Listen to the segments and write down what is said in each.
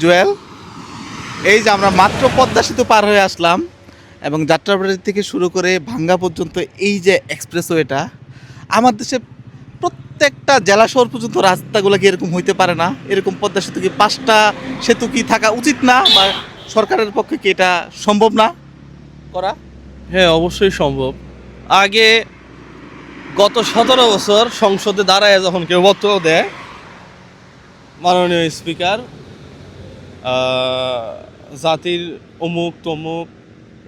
জুয়েল, এই যে আমরা মাত্র পদ্মা সেতু পার হয়ে আসলাম এবং যাত্রাবাড়ি থেকে শুরু করে ভাঙ্গা পর্যন্ত এই যে এক্সপ্রেসওয়েটা, আমার দেশে প্রত্যেকটা জেলা শহর পর্যন্ত রাস্তাগুলো কি এরকম হইতে পারে না? এরকম পদ্মা সেতু কি 5টা সেতু কি থাকা উচিত না, বা সরকারের পক্ষে কি এটা সম্ভব না করা? হ্যাঁ, অবশ্যই সম্ভব। আগে গত 17 বছর সংসদে দাঁড়ায় যখন কেউ বক্তব্য দেয়, মাননীয় স্পিকার জাতির অমুক তমুক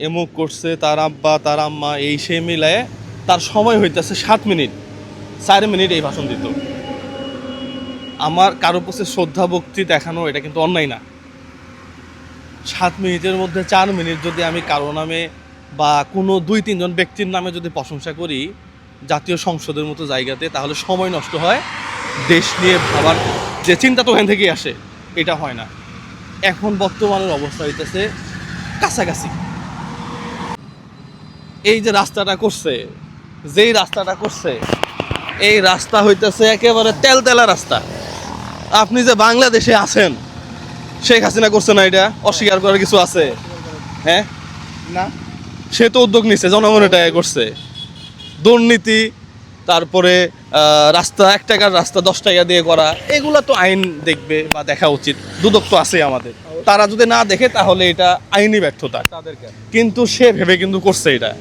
এমুক করছে, তার আব্বা তার আম্মা এই সে মিলায় তার সময় হইতেছে 7 মিনিট, 4 মিনিট এই ভাষণ দিত। আমার কারো প্রতি শ্রদ্ধা ভক্তি দেখানো এটা কিন্তু অন্যায় না। 7 মিনিটের মধ্যে 4 মিনিট যদি আমি কারো নামে বা কোনো 2-3 জন ব্যক্তির নামে যদি প্রশংসা করি জাতীয় সংসদের মতো জায়গাতে, তাহলে সময় নষ্ট হয়। দেশ নিয়ে ভাবার যে চিন্তা তো ওখান থেকেই আসে, এটা হয় না। এখন বর্তমানের অবস্থা হইতেছে কাছাকাছি। এই যে রাস্তাটা করছে, যেই রাস্তাটা করছে, এই রাস্তা হইতেছে একেবারে তেলতেলা রাস্তা। আপনি যে বাংলাদেশে আছেন, শেখ হাসিনা করছে না, এটা অস্বীকার করার কিছু আছে? হ্যাঁ না, সে তো উদ্যোগ নিচ্ছে, জনগণ এটা করছে। দুর্নীতি, তারপরে রাস্তা 1 টাকার রাস্তা 10 টাকা দিয়ে করা, এগুলা তো আইন দেখবে বা দেখা উচিত, দুদক তো আছে আমাদের। তারা যদি না দেখে তাহলে এটা আইনি ব্যর্থতা, কিন্তু সে ভেবে কিন্তু করছে এটা।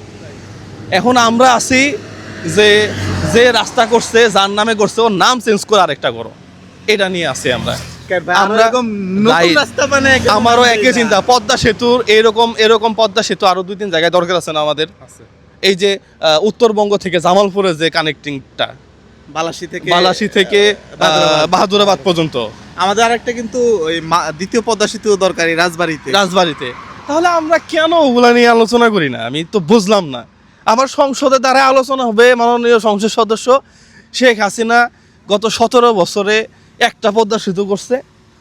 এখন আমরা আছি যে যে রাস্তা করছে, যার নামে করছে, ওর নাম চেঞ্জ করে আরেকটা করো, এটা নিয়ে আছি আমরা। আমরা এরকম নতুন রাস্তা মানে আমারও একই চিন্তা। পদ্মা সেতুর এরকম পদ্মা সেতু আরো 2-3 জায়গায় দরকার আছে না আমাদের? এই যে উত্তরবঙ্গ থেকে জামালপুরে যে কানেক্টিংটা, বালাসি থেকে বাহাদুরাবাদ পর্যন্ত, আমাদের আরেকটা কিন্তু ওই দ্বিতীয় পদ্মা সেতু দরকারি রাজবাড়িতে। তাহলে আমরা কেন ওগুলা নিয়ে আলোচনা করি না? আমি তো বুঝলাম না। আবার সংসদে দ্বারা আলোচনা হবে, মাননীয় সংসদ সদস্য শেখ হাসিনা গত 17 বছরে একটা পদ্মা সেতু করছে,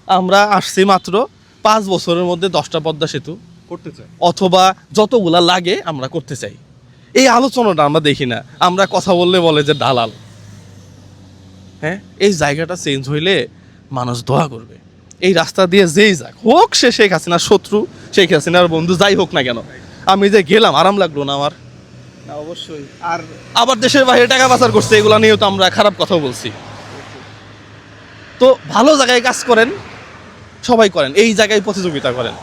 আমরা আসছি মাত্র 5 বছরের মধ্যে 10টা পদ্মা সেতু করতে চাই, অথবা যতগুলা লাগে আমরা করতে চাই। এই আলোচনাটা আমরা দেখি না। আমরা কথা বললে বলে যে দালাল। হ্যাঁ, এই জায়গাটা চেঞ্জ হইলে মানুষ দোয়া করবে। এই রাস্তা দিয়ে যেই যাক, হোক সে শেখ হাসিনার শত্রু, শেখ হাসিনার বন্ধু, যাই হোক না কেন, আমি যে গেলাম আরাম লাগলো না আমার? অবশ্যই। আর আবার দেশের বাইরে টাকা পাচার করছে, এগুলো নিয়েও তো আমরা খারাপ কথা বলছি। তো ভালো জায়গায় কাজ করেন, সবাই করেন, এই জায়গায় প্রতিযোগিতা করেন।